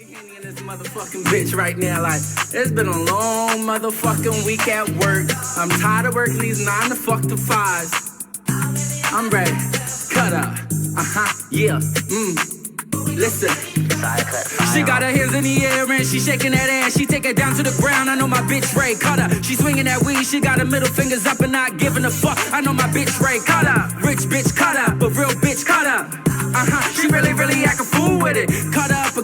Henny and this motherfucking bitch right now, like, it's been a long motherfucking week at work. I'm tired of working these 9 to 5s. I'm ready. Cut up. Yeah. Listen. She got her hands in the air and she shaking that ass. She take it down to the ground. I know my bitch Ray. Cut her. She swinging that weed. She got her middle fingers up and not giving a fuck. I know my bitch Ray. Cut her. Rich bitch cut her, but real bitch cut her. She really act a fool with it. Cut up, a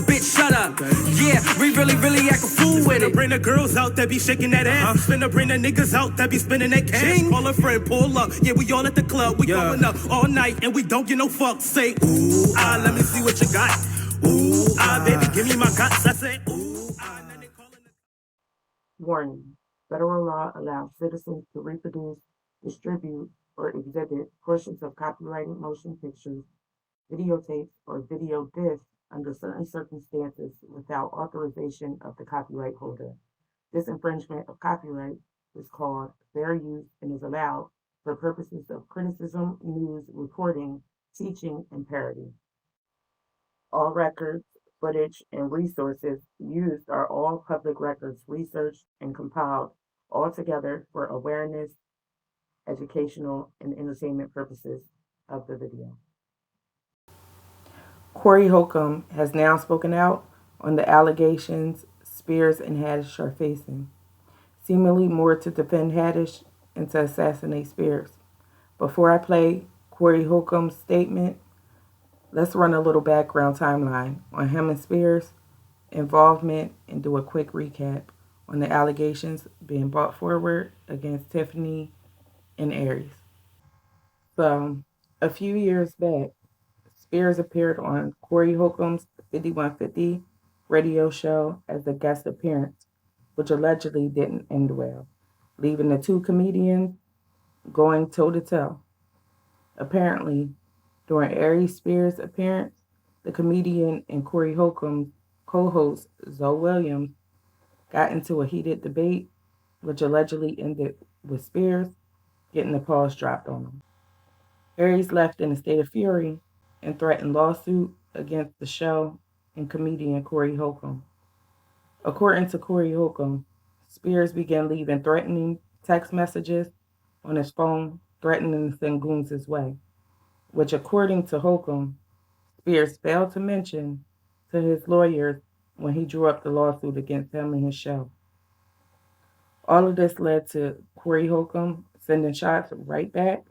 bitch shut up. Yeah, we really act a fool with it. Bring the girls out that be shaking that ass. Finna bring the niggas out that be spinning that cash. Call a friend, pull up. Yeah, we all at the club. We going up all night and we don't get no fuck. Say, ooh, let me see what you got. Ooh, baby, give me my guts. I say, ooh, Warning. Federal law allows citizens to reproduce, distribute, or exhibit portions of copyrighted motion pictures, videotapes, or video discs under certain circumstances without authorization of the copyright holder. This infringement of copyright is called fair use and is allowed for purposes of criticism, news, reporting, teaching, and parody. All records, footage, and resources used are all public records researched and compiled all together for awareness, educational, and entertainment purposes of the video. Corey Holcomb has now spoken out on the allegations Spears and Haddish are facing, seemingly more to defend Haddish and to assassinate Spears. Before I play Corey Holcomb's statement, let's run a little background timeline on him and Spears' involvement and do a quick recap on the allegations being brought forward against Tiffany and Aries. So, a few years back, Spears appeared on Corey Holcomb's 5150 radio show as a guest appearance, which allegedly didn't end well, leaving the two comedians going toe-to-toe. Apparently, during Aries Spears' appearance, the comedian and Corey Holcomb's co-host, Zoe Williams, got into a heated debate, which allegedly ended with Spears getting the paws dropped on him. Aries left in a state of fury and threatened lawsuit against the show and comedian Corey Holcomb. According to Corey Holcomb, Spears began leaving threatening text messages on his phone, threatening to send goons his way, which, according to Holcomb, Spears failed to mention to his lawyers when he drew up the lawsuit against him and his show. All of this led to Corey Holcomb sending shots right back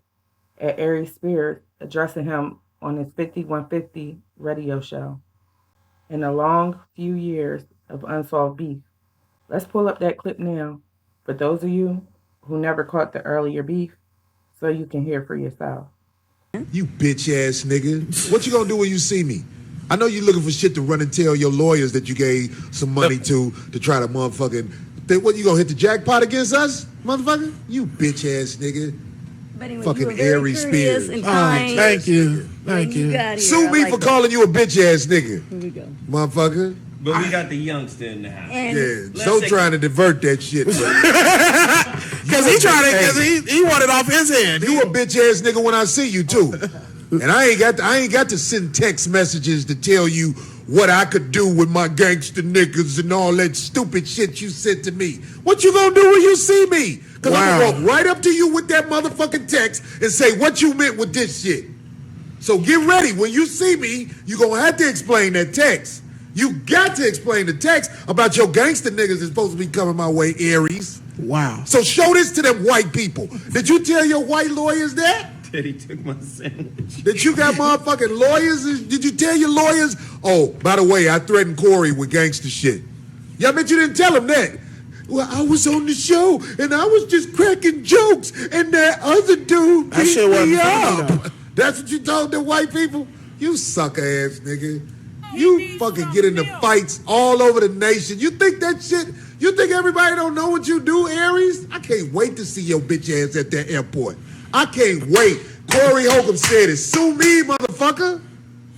at Aries Spears, addressing him on his 5150 radio show, in a long few years of unsolved beef. Let's pull up that clip now for those of you who never caught the earlier beef so you can hear for yourself. You bitch ass nigga. What you gonna do when you see me? I know you looking for shit to run and tell your lawyers that you gave some money to try to motherfucking... What, you gonna hit the jackpot against us, motherfucker? You bitch ass nigga. But anyway, fucking Aries Spears. And kind. Thank you. Sue me for calling you a bitch ass nigga. Here we go. Motherfucker. But we got the youngster in the house. Yeah, so trying to divert that shit. Because he wanted off his head. You a bitch ass nigga when I see you too. And I ain't got to send text messages to tell you what I could do with my gangster niggas and all that stupid shit you said to me. What you gonna do when you see me? Because I'm gonna walk right up to you with that motherfucking text and say what you meant with this shit. So get ready. When you see me, you gonna have to explain that text. You got to explain the text about your gangster niggas that's supposed to be coming my way, Aries. Wow. So show this to them white people. Did you tell your white lawyers that? Teddy took my sandwich. That you got motherfucking lawyers? Did you tell your lawyers? Oh, by the way, I threatened Corey with gangster shit. Yeah, I bet you didn't tell him that. Well, I was on the show, and I was just cracking jokes, and that other dude beat me up. That's what you told the white people? You sucker ass nigga. You fucking get into fights all over the nation. You think that shit, you think everybody don't know what you do, Aries? I can't wait to see your bitch ass at that airport. I can't wait. Corey Holcomb said it. Sue me, motherfucker.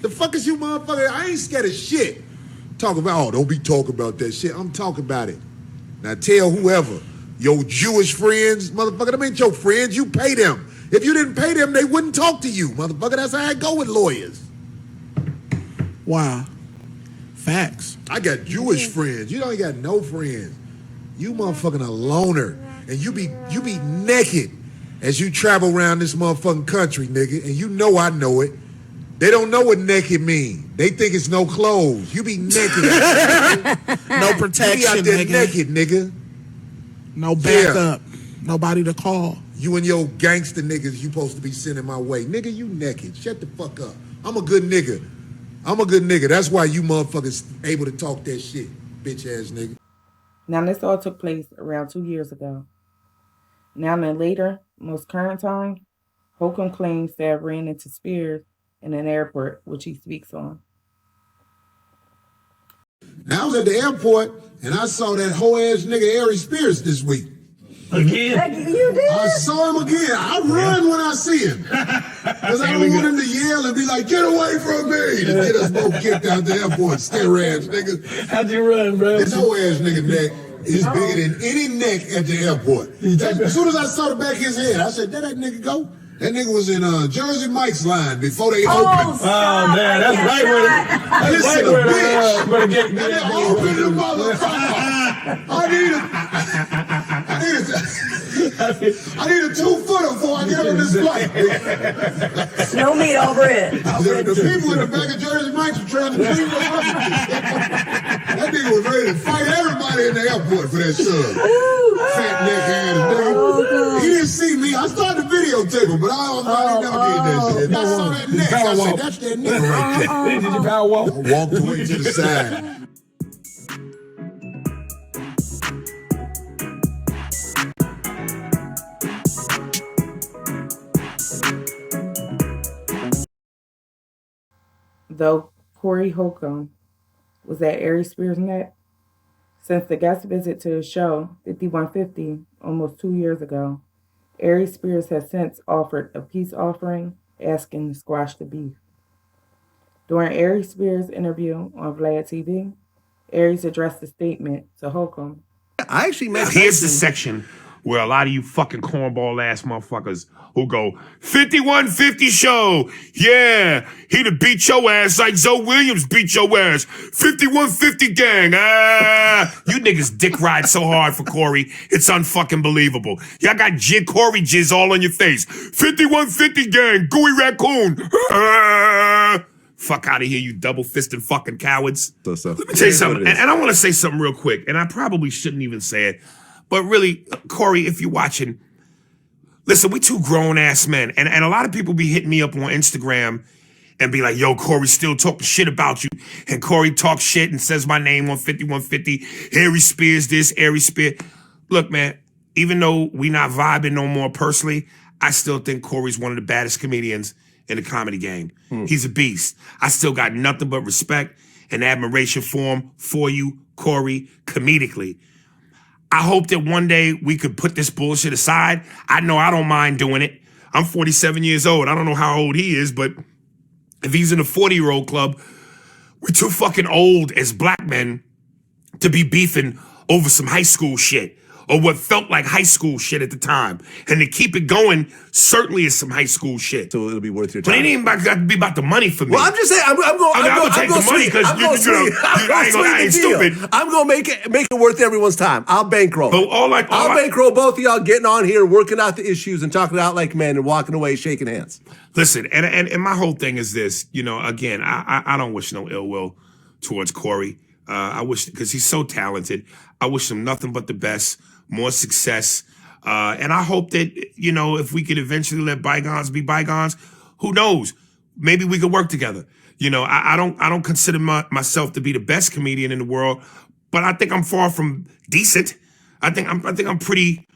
The fuck is you, motherfucker? I ain't scared of shit. Talk about, oh, don't be talking about that shit. I'm talking about it. Now tell whoever, your Jewish friends, motherfucker, them ain't your friends. You pay them. If you didn't pay them, they wouldn't talk to you, motherfucker. That's how I go with lawyers. Wow. Facts. I got Jewish friends. You don't got no friends. You motherfucking a loner. And you be naked as you travel around this motherfucking country, nigga. And you know I know it. They don't know what naked mean. They think it's no clothes. You be naked. No protection, you be out there nigga. naked, nigga. No backup. Nobody to call. You and your gangster niggas you supposed to be sending my way. Nigga, you naked. Shut the fuck up. I'm a good nigga. That's why you motherfuckers able to talk that shit, bitch ass nigga. Now, this all took place around 2 years ago. Now, in the later, most current time, Holcomb claims to have ran into Spears in an airport, which he speaks on. Now, I was at the airport, and I saw that whole ass nigga Aries Spears this week. Again? You did? I saw him again. I run when I see him. Because I don't want him to yell and be like, get away from me. To get us both kicked out the airport, scare ass niggas. How'd you run, bro? This whole ass nigga neck is bigger than any neck at the airport. As soon as I saw the back of his head, I said, there that nigga go. That nigga was in Jersey Mike's line before they opened. Oh, man, that's right where This is a bitch. where get And they opened the motherfucker. I need a 2-footer before I get on this flight. No meat over it. The people in the back of Jersey Mike's were trying to clean the That nigga was ready to fight everybody in the airport for that sub. Fat neck ass nigga. He didn't see me. I started to videotape him, but I never did that shit. I saw that neck. I said, that's that nigga right there. Did you power walk? I walked away to the side. Though Corey Holcomb was at Aries Spears' neck, since the guest visit to his show, 5150, almost 2 years ago, Aries Spears has since offered a peace offering asking to squash the beef. During Aries Spears' interview on Vlad TV, Aries addressed the statement to Holcomb. I actually met. Here's the section where a lot of you fucking cornball ass motherfuckers who go 5150 show. Yeah, he'd have beat your ass like Zoe Williams beat your ass. 5150 gang. You niggas dick ride so hard for Corey. It's unfucking believable. Y'all got Corey jizz all on your face. 5150 gang. Gooey raccoon. Fuck out of here, you double-fisted fucking cowards. So. Let me tell you something, and I want to say something real quick, and I probably shouldn't even say it, but really, Corey, if you're watching, listen, we two grown-ass men, and a lot of people be hitting me up on Instagram and be like, yo, Corey still talking shit about you, and Corey talks shit and says my name on 5150, Aries Spears this, Aries Spears. Look, man, even though we not vibing no more personally, I still think Corey's one of the baddest comedians in the comedy game. He's a beast. I still got nothing but respect and admiration for you, Corey, comedically. I hope that one day we could put this bullshit aside. I know I don't mind doing it. I'm 47 years old. I don't know how old he is, but if he's in the 40-year-old club, we're too fucking old as black men to be beefing over some high school shit. Or what felt like high school shit at the time. And to keep it going, certainly is some high school shit. So it'll be worth your time. But it ain't got to be about the money for me. Well, I'm just saying, I'm gonna take the money because I ain't stupid. I'm gonna make it worth everyone's time. I'll bankroll. But I'll bankroll both of y'all getting on here, working out the issues, and talking out like men and walking away, shaking hands. Listen, and my whole thing is this. You know, again, I don't wish no ill will towards Corey. I wish, because he's so talented. I wish him nothing but the best. More success. And I hope that, you know, if we could eventually let bygones be bygones, who knows? Maybe we could work together. You know, I don't consider myself to be the best comedian in the world, but I think I'm far from decent. I think I'm pretty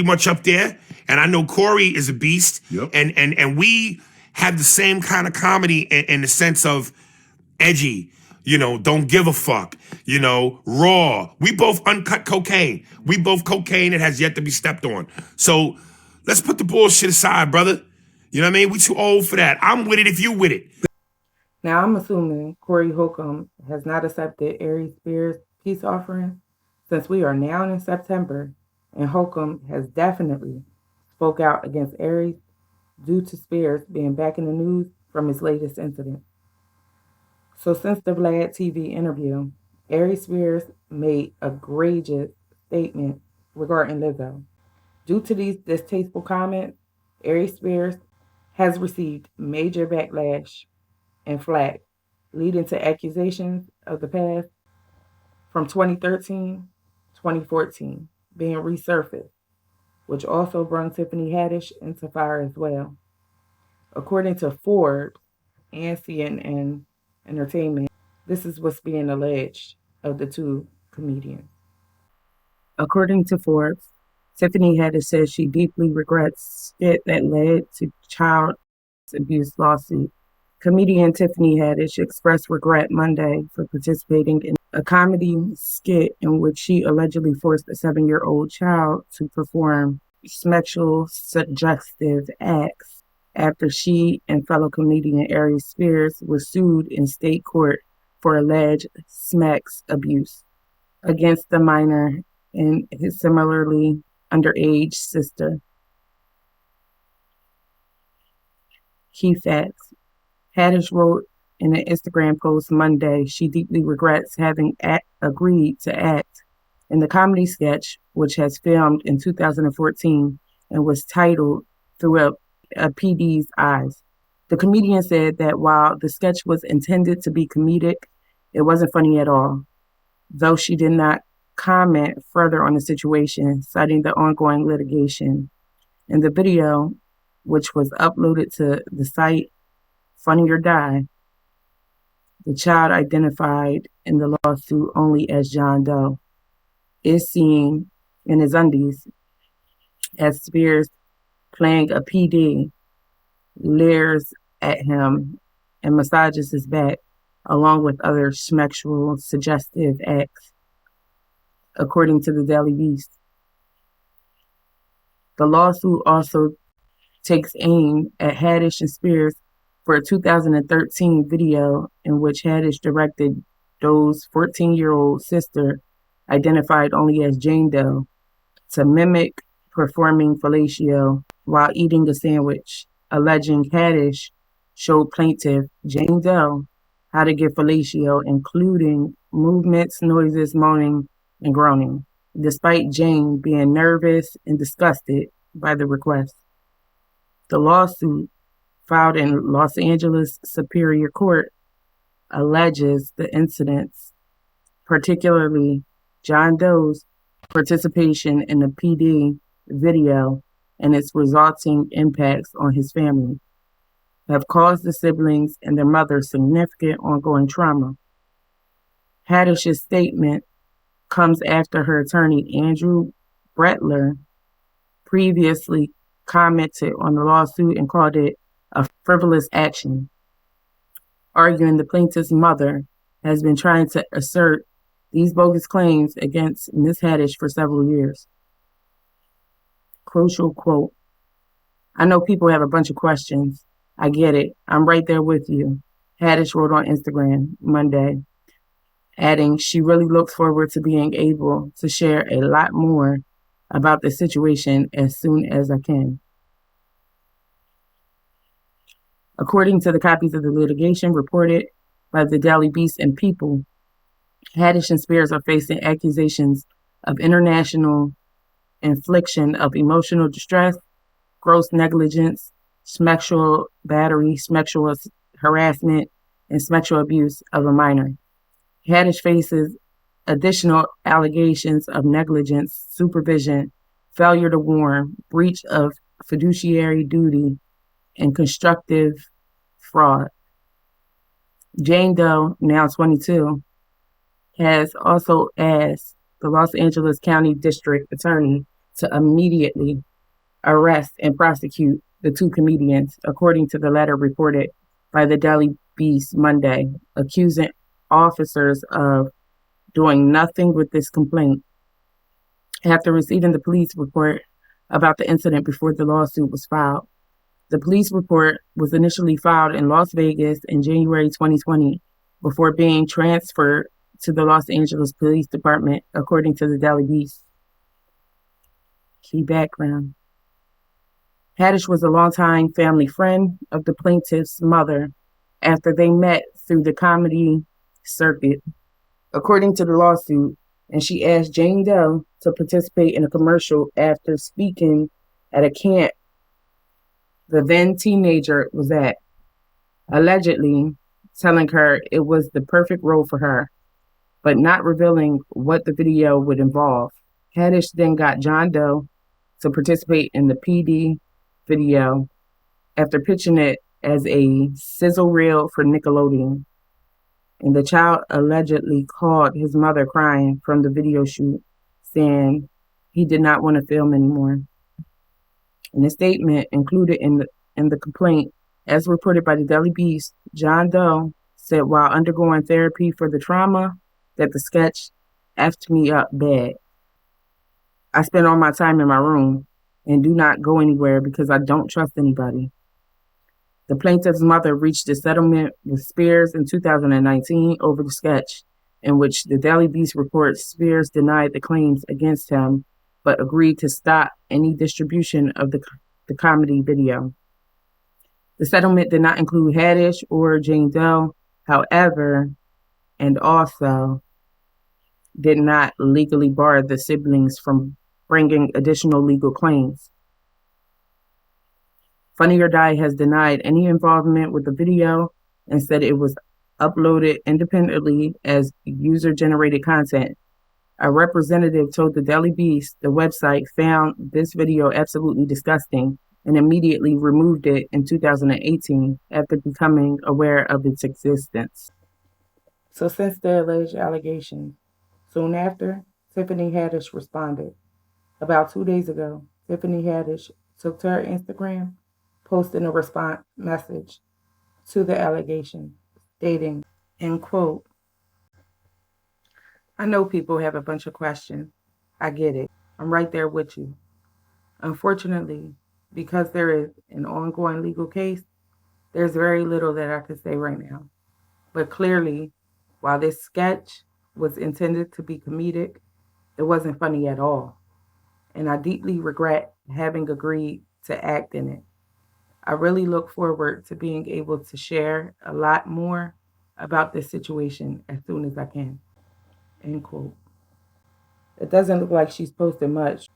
much up there. And I know Corey is a beast. Yep. And we have the same kind of comedy in the sense of edgy. You know, don't give a fuck. You know, raw. We both uncut cocaine. We both cocaine that has yet to be stepped on. So let's put the bullshit aside, brother. You know what I mean? We too old for that. I'm with it if you with it. Now, I'm assuming Corey Holcomb has not accepted Aries Spears' peace offering since we are now in September, and Holcomb has definitely spoke out against Aries due to Spears being back in the news from his latest incident. So since the Vlad TV interview, Aries Spears made egregious statements regarding Lizzo. Due to these distasteful comments, Aries Spears has received major backlash and flack, leading to accusations of the past from 2013, 2014 being resurfaced, which also brought Tiffany Haddish into fire as well. According to Forbes and CNN Entertainment, this is what's being alleged of the two comedians. According to Forbes, Tiffany Haddish says she deeply regrets skit that led to child abuse lawsuit. Comedian Tiffany Haddish expressed regret Monday for participating in a comedy skit in which she allegedly forced a 7-year-old child to perform sexual suggestive acts after she and fellow comedian Aries Spears was sued in state court for alleged sex abuse against the minor and his similarly underage sister. Key facts. Haddish wrote in an Instagram post Monday she deeply regrets having agreed to act in the comedy sketch, which has filmed in 2014 and was titled Through a PD's Eyes. The comedian said that while the sketch was intended to be comedic, it wasn't funny at all, though she did not comment further on the situation, citing the ongoing litigation. In the video, which was uploaded to the site Funny or Die, the child identified in the lawsuit only as Jane Doe is seen in his undies as Spears, playing a PD, leers at him and massages his back, along with other sexual suggestive acts, according to the Daily Beast. The lawsuit also takes aim at Haddish and Spears for a 2013 video in which Haddish directed Doe's 14-year-old sister, identified only as Jane Doe, to mimic performing fellatio while eating a sandwich, alleging Haddish showed plaintiff Jane Doe how to give fellatio, including movements, noises, moaning, and groaning, despite Jane being nervous and disgusted by the request. The lawsuit, filed in Los Angeles Superior Court, alleges the incidents, particularly Jane Doe's participation in the PD video and its resulting impacts on his family, have caused the siblings and their mother significant ongoing trauma. Haddish's statement comes after her attorney, Andrew Bretler, previously commented on the lawsuit and called it a frivolous action, arguing the plaintiff's mother has been trying to assert these bogus claims against Ms. Haddish for several years. Crucial quote, "I know people have a bunch of questions. I get it. I'm right there with you," Haddish wrote on Instagram Monday, adding she really looks forward to being able to share a lot more about the situation as soon as I can. According to the copies of the litigation reported by the Daily Beast and People, Haddish and Spears are facing accusations of international infliction of emotional distress, gross negligence, sexual battery, sexual harassment, and sexual abuse of a minor. Haddish faces additional allegations of negligence, supervision, failure to warn, breach of fiduciary duty, and constructive fraud. Jane Doe, now 22, has also asked the Los Angeles County District Attorney to immediately arrest and prosecute the two comedians, according to the letter reported by the Daily Beast Monday, accusing officers of doing nothing with this complaint. After receiving the police report about the incident before the lawsuit was filed, the police report was initially filed in Las Vegas in January 2020 before being transferred to the Los Angeles Police Department, according to the Daily Beast. Key background. Haddish was a longtime family friend of the plaintiff's mother after they met through the comedy circuit, according to the lawsuit, and she asked Jane Doe to participate in a commercial after speaking at a camp the then teenager was at, allegedly telling her it was the perfect role for her, but not revealing what the video would involve. Haddish then got Jane Doe to participate in the PD video after pitching it as a sizzle reel for Nickelodeon. And the child allegedly called his mother crying from the video shoot, saying he did not want to film anymore. In a statement included in the complaint, as reported by the Daily Beast, Jane Doe said while undergoing therapy for the trauma that the sketch effed me up bad. I spend all my time in my room and do not go anywhere because I don't trust anybody. The plaintiff's mother reached a settlement with Spears in 2019 over the sketch, in which the Daily Beast reports Spears denied the claims against him, but agreed to stop any distribution of the comedy video. The settlement did not include Haddish or Jane Doe, however, and also did not legally bar the siblings from bringing additional legal claims. Funny or Die has denied any involvement with the video and said it was uploaded independently as user-generated content. A representative told the Daily Beast the website found this video absolutely disgusting and immediately removed it in 2018 after becoming aware of its existence. So since the alleged allegations, soon after, Tiffany Haddish responded. About 2 days ago, Tiffany Haddish took to her Instagram, posting a response message to the allegation, stating, end quote, I know people have a bunch of questions. I get it. I'm right there with you. Unfortunately, because there is an ongoing legal case, there's very little that I could say right now. But clearly, while this sketch was intended to be comedic, it wasn't funny at all. And I deeply regret having agreed to act in it. I really look forward to being able to share a lot more about this situation as soon as I can. End quote. It doesn't look like she's posted much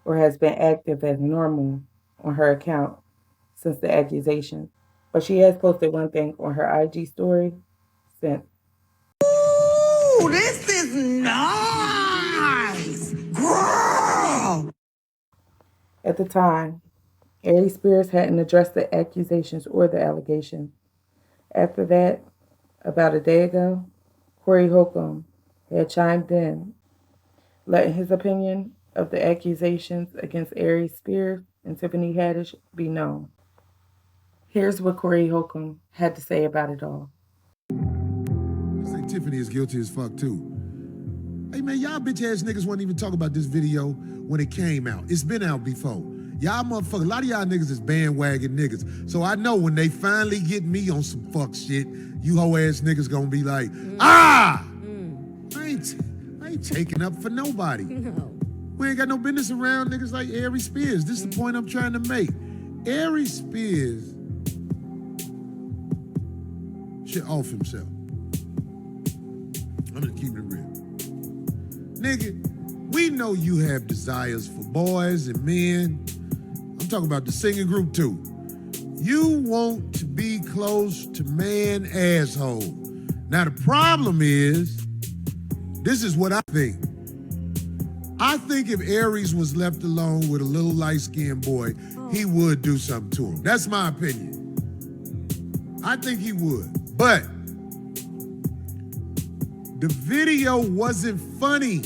or has been active as normal on her account since the accusation, but she has posted one thing on her IG story since. Ooh, this is nice, girl. At the time, Aries Spears hadn't addressed the accusations or the allegations. After that, about a day ago, Corey Holcomb had chimed in, letting his opinion of the accusations against Aries Spears and Tiffany Haddish be known. Here's what Corey Holcomb had to say about it all. I say Tiffany is guilty as fuck too. Hey man, y'all bitch ass niggas wouldn't even talk about this video when it came out. It's been out before. Y'all motherfuckers, a lot of y'all niggas is bandwagon niggas. So I know when they finally get me on some fuck shit, you hoe ass niggas gonna be like, I ain't taking up for nobody. No. We ain't got no business around niggas like Aries Spears. This is the point I'm trying to make. Aries Spears should off himself. I'm just keeping it real. Nigga, we know you have desires for boys and men. I'm talking about the singing group too. You want to be close to man asshole. Now the problem is, this is what I think. I think if Aries was left alone with a little light-skinned boy, he would do something to him. That's my opinion. I think he would. But the video wasn't funny.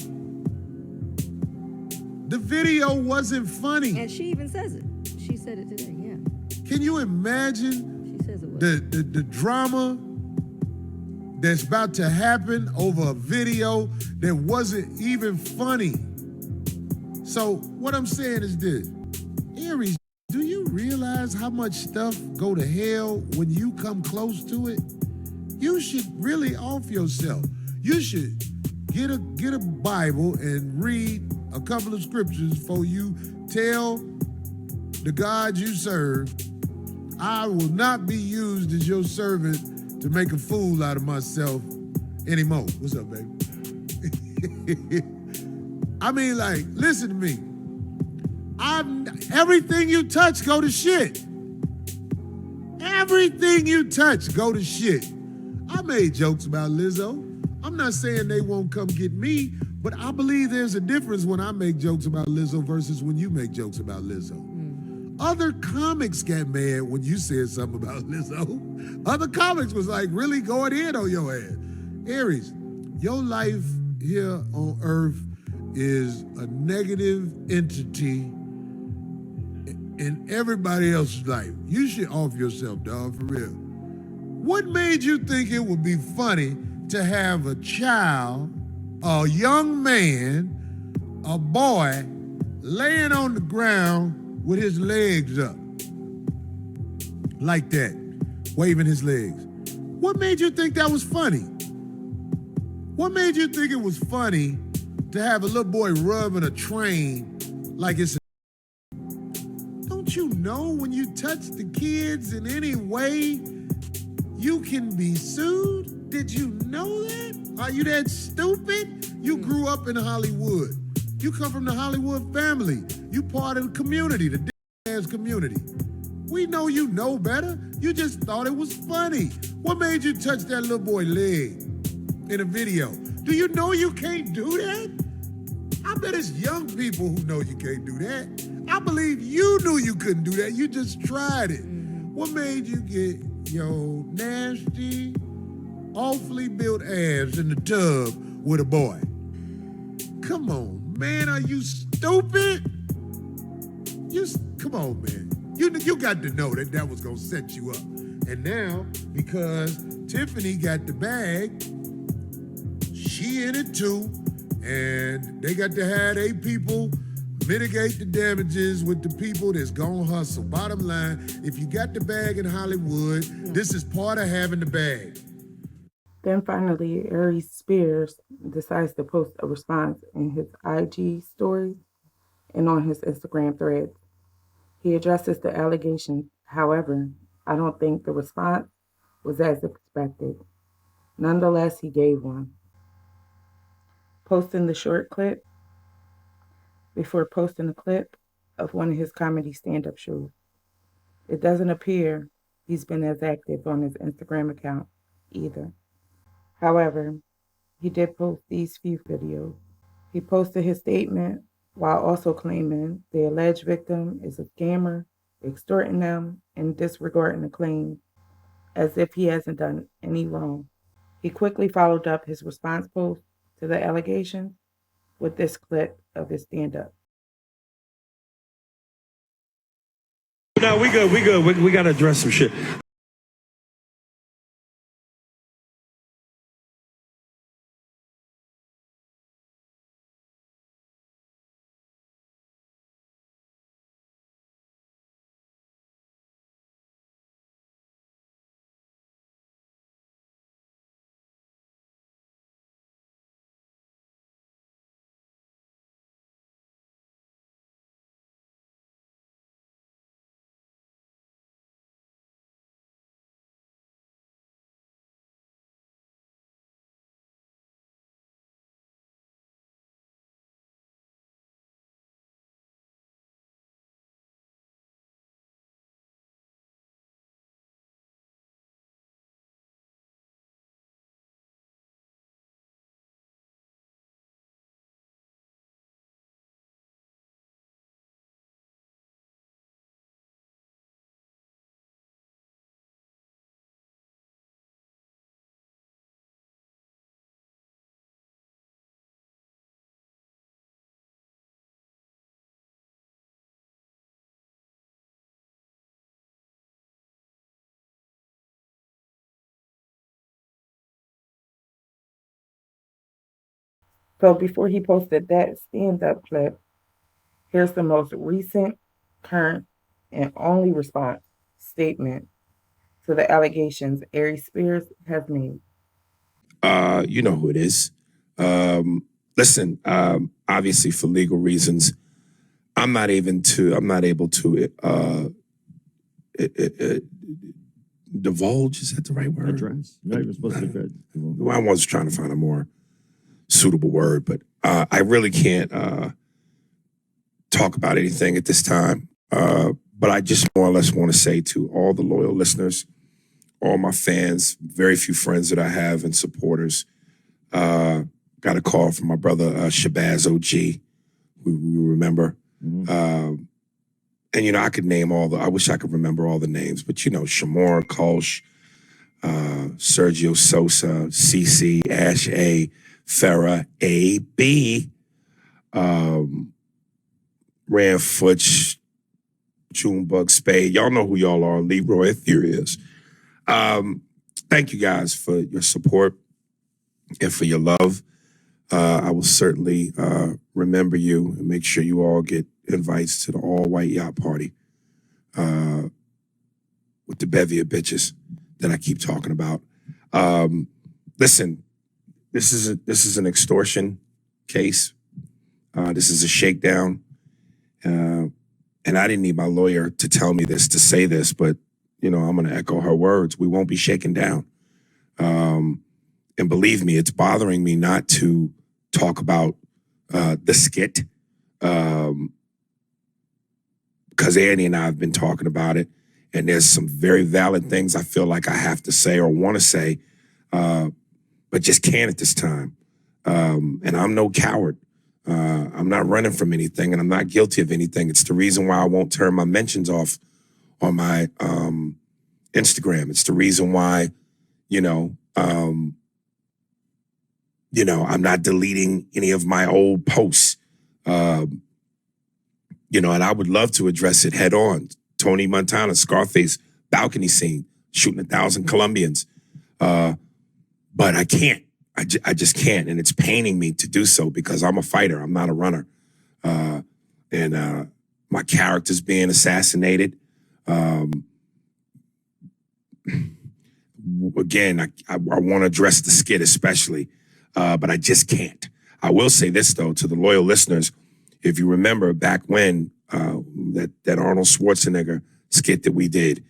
The video wasn't funny. And she even says it. She said it today, yeah. Can you imagine She says it was. the drama that's about to happen over a video that wasn't even funny? So what I'm saying is this. Aries, do you realize how much stuff go to hell when you come close to it? You should really off yourself. You should get a Bible and read a couple of scriptures before you tell the God you serve, I will not be used as your servant to make a fool out of myself anymore. What's up, baby? I mean, like, listen to me. Everything you touch go to shit. Everything you touch go to shit. I made jokes about Lizzo. I'm not saying they won't come get me, but I believe there's a difference when I make jokes about Lizzo versus when you make jokes about Lizzo. Other comics got mad when you said something about Lizzo. Other comics was like really going in on your ass. Aries, your life here on earth is a negative entity in everybody else's life. You should off yourself, dog, for real. What made you think it would be funny to have a child, a young man, a boy, laying on the ground with his legs up? Like that, waving his legs. What made you think that was funny? What made you think it was funny to have a little boy rubbing a train like it's a... Don't you know when you touch the kids in any way, you can be sued? Did you know that? Are you that stupid? You grew up in Hollywood. You come from the Hollywood family. You part of the community, the ass community. We know you know better. You just thought it was funny. What made you touch that little boy's leg in a video? Do you know you can't do that? I bet it's young people who know you can't do that. I believe you knew you couldn't do that. You just tried it. What made you get your nasty, awfully built ass in the tub with a boy? Come on, man. Are you stupid? Come on, man. You got to know that that was going to set you up. And now, because Tiffany got the bag, she in it too, and they got to have their people mitigate the damages with the people that's gonna hustle. Bottom line, if you got the bag in Hollywood, this is part of having the bag. Then finally, Aries Spears decides to post a response in his IG stories and on his Instagram threads. He addresses the allegations. However, I don't think the response was as expected. Nonetheless, he gave one, posting the short clip before posting a clip of one of his comedy stand-up shows. It doesn't appear he's been as active on his Instagram account either. However, he did post these few videos. He posted his statement while also claiming the alleged victim is a scammer, extorting them, and disregarding the claim as if he hasn't done any wrong. He quickly followed up his response post to the allegations with this clip of his stand-up. No, we good. We got to address some shit. So before he posted that stand-up clip, here's the most recent, current, and only response statement to the allegations Aries Spears has made. You know who it is. Listen, obviously for legal reasons, I'm not able to divulge, is that the right word? Address. You're not even supposed to address. Well, I was trying to find a more suitable word, but I really can't talk about anything at this time. But I just more or less want to say to all the loyal listeners, all my fans, very few friends that I have and supporters, got a call from my brother Shabazz OG, who you remember. Mm-hmm. And, you know, I could name I wish I could remember all the names, but, you know, Shamor, Kolsch, Sergio Sosa, CC, Ash A, Farrah A, B, Ran Futch, Junebug Spade. Y'all know who y'all are, Leroy Furious. Thank you guys for your support and for your love. I will certainly remember you and make sure you all get invites to the all-white yacht party with the bevy of bitches that I keep talking about. Listen, this is an extortion case. This is a shakedown. And I didn't need my lawyer to tell me this, to say this, but, you know, I'm going to echo her words. We won't be shaken down. And believe me, it's bothering me not to talk about the skit, because Annie and I have been talking about it, and there's some very valid things I feel like I have to say or want to say, but just can't at this time. And I'm no coward. I'm not running from anything, and I'm not guilty of anything. It's the reason why I won't turn my mentions off on my Instagram. It's the reason why, I'm not deleting any of my old posts. And I would love to address it head on. Tony Montana, Scarface, balcony scene, shooting 1,000 Colombians. But I can't. I just can't. And it's paining me to do so because I'm a fighter. I'm not a runner. And my character's being assassinated. Again, I want to address the skit especially, but I just can't. I will say this, though, to the loyal listeners. If you remember back when that Arnold Schwarzenegger skit that we did,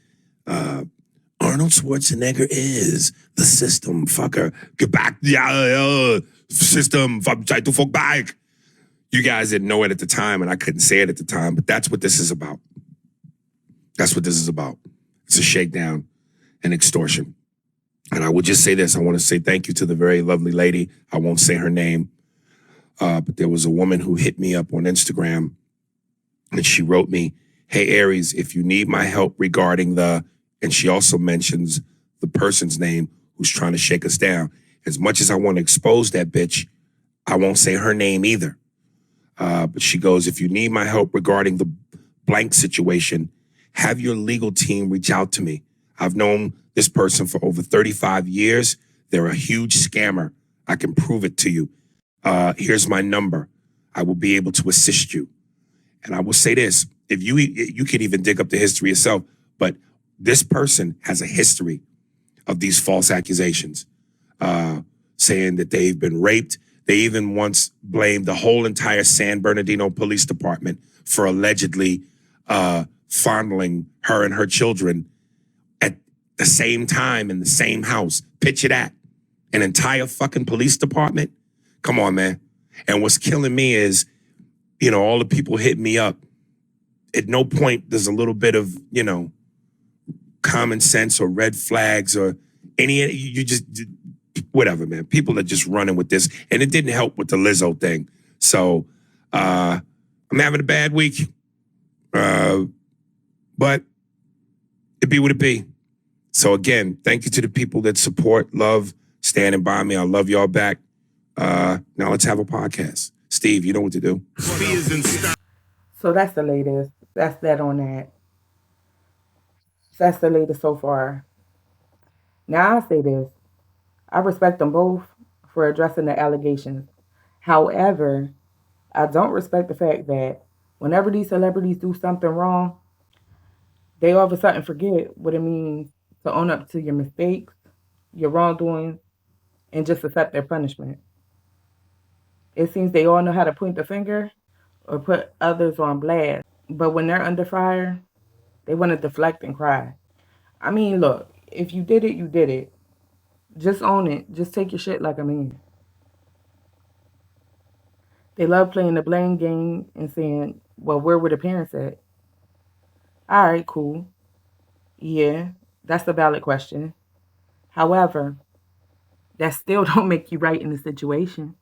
Arnold Schwarzenegger is the system, fucker. Get back, system, try to fuck back. You guys didn't know it at the time, and I couldn't say it at the time, but that's what this is about. That's what this is about. It's a shakedown and extortion. And I will just say this. I want to say thank you to the very lovely lady. I won't say her name. But there was a woman who hit me up on Instagram, and she wrote me, "Hey, Aries, if you need my help regarding and she also mentions the person's name who's trying to shake us down. As much as I want to expose that bitch, I won't say her name either. But she goes, if you need my help regarding the blank situation, have your legal team reach out to me. I've known this person for over 35 years. They're a huge scammer. I can prove it to you. Here's my number. I will be able to assist you." And I will say this, if you could even dig up the history yourself, but this person has a history of these false accusations, saying that they've been raped. They even once blamed the whole entire San Bernardino Police Department for allegedly fondling her and her children at the same time in the same house. Picture that. An entire fucking police department. Come on, man. And what's killing me is, all the people hit me up. At no point there's a little bit of, common sense or red flags or you just, whatever, man. People are just running with this. And it didn't help with the Lizzo thing. So I'm having a bad week. But it be what it be. So again, thank you to the people that support, love, standing by me. I love y'all back. Now let's have a podcast. Steve, you know what to do. So that's the latest. That's that on that. That's the latest so far. Now I say this. I respect them both for addressing the allegations. However, I don't respect the fact that whenever these celebrities do something wrong, they all of a sudden forget what it means to own up to your mistakes, your wrongdoings, and just accept their punishment. It seems they all know how to point the finger or put others on blast. But when they're under fire, they want to deflect and cry. I mean, look, if you did it, you did it. Just own it. Just take your shit like a man. They love playing the blame game and saying, well, where were the parents at? All right, cool. Yeah, that's a valid question. However, that still don't make you right in the situation.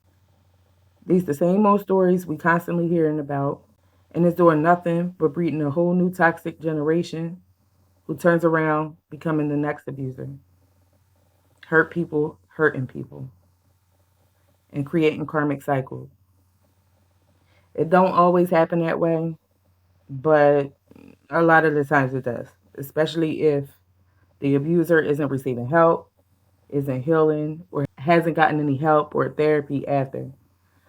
These the same old stories we constantly hearing about, and it's doing nothing but breeding a whole new toxic generation who turns around becoming the next abuser. Hurt people, hurting people, and creating karmic cycles. It don't always happen that way, but a lot of the times it does, especially if the abuser isn't receiving help, isn't healing, or hasn't gotten any help or therapy after.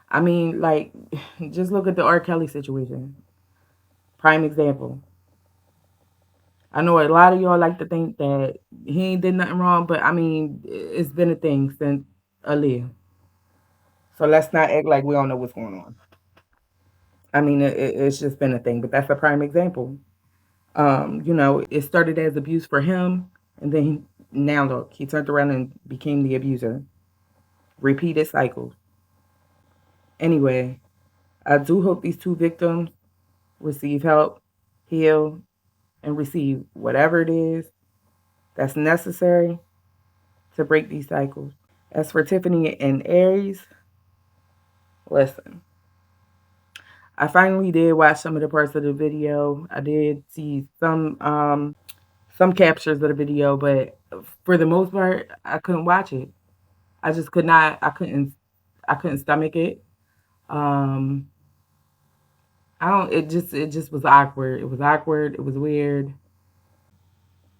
I mean, like, just look at the R. Kelly situation. Prime example. I know a lot of y'all like to think that he ain't did nothing wrong, but I mean, it's been a thing since Aaliyah. So let's not act like we don't know what's going on. I mean, it's just been a thing, but that's a prime example. It started as abuse for him, and then now look, he turned around and became the abuser. Repeated cycles. Anyway, I do hope these two victims receive help, heal, and receive whatever it is that's necessary to break these cycles. As for Tiffany and Aries, listen. I finally did watch some of the parts of the video. I did see some captures of the video, but for the most part, I couldn't watch it. I just could not. I couldn't stomach it. It just was awkward. It was awkward. It was weird.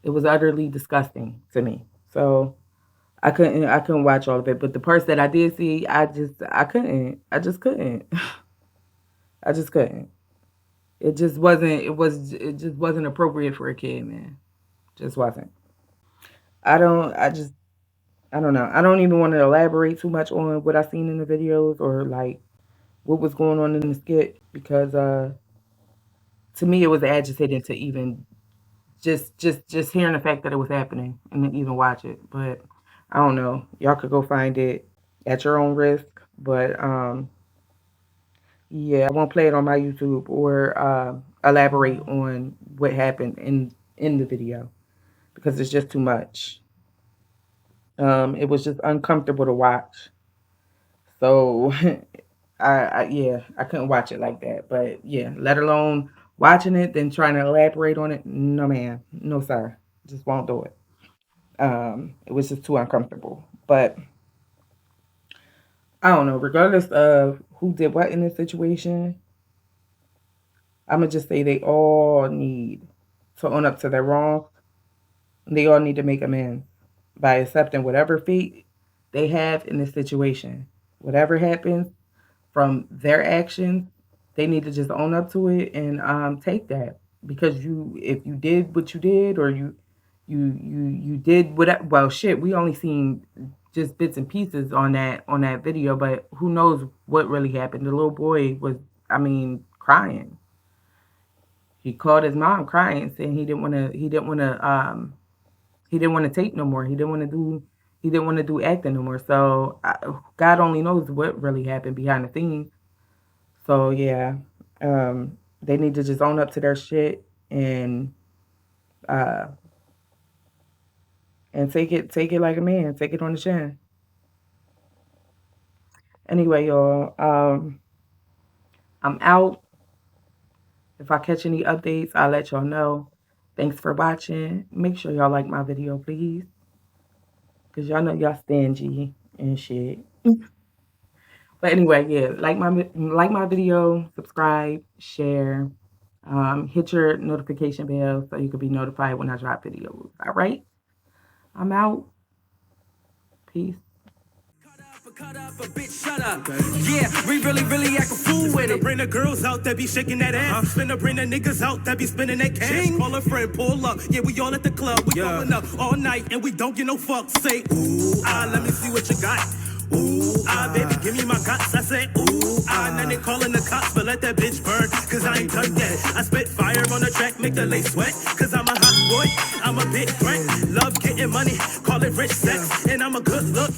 It was utterly disgusting to me. So I couldn't watch all of it. But the parts that I did see, I just couldn't. I just couldn't. It just wasn't appropriate for a kid, man. Just wasn't. I don't know. I don't even want to elaborate too much on what I seen in the videos or like what was going on in the skit because to me it was agitating to even just hearing the fact that it was happening and then even watch it. But I don't know. Y'all could go find it at your own risk. But yeah, I won't play it on my YouTube or elaborate on what happened in the video because it's just too much. It was just uncomfortable to watch. So I couldn't watch it like that. But yeah, let alone watching it, then trying to elaborate on it. No, ma'am. No, sir. Just won't do it. It was just too uncomfortable. But I don't know. Regardless of who did what in this situation, I'm going to just say they all need to own up to their wrongs. They all need to make amends by accepting whatever fate they have in this situation. Whatever happens from their actions, they need to just own up to it and take that. Because if you did what you did or you did whatever, well, shit, we only seen just bits and pieces on that video, but who knows what really happened. The little boy was, crying. He called his mom crying, saying he didn't want to tape no more. He didn't want to do acting no more. So God only knows what really happened behind the scenes. So yeah, they need to just own up to their shit and take it like a man. Take it on the chin. Anyway, y'all, I'm out. If I catch any updates, I'll let y'all know. Thanks for watching. Make sure y'all like my video, please. Because y'all know y'all stingy and shit. But anyway, yeah, like my video, subscribe, share, hit your notification bell so you can be notified when I drop videos. All right? I'm out. Peace. Cut up a bitch, shut up. Yeah, we really act a fool with it. Bring the girls out that be shaking that ass. Finna bring the niggas out that be spinning that cash. Call a friend, pull up. Yeah, we all at the club. We going up all night and we don't give no fuck. Say, ooh, let me see what you got. Ooh, baby, give me my guts. I say, ooh. Now they calling the cops, but let that bitch burn, cause I ain't done yet. I spit fire on the track, make the lace sweat, cause I'm a hot boy, I'm a big threat. Love getting money, call it rich sex, and I'm a good look.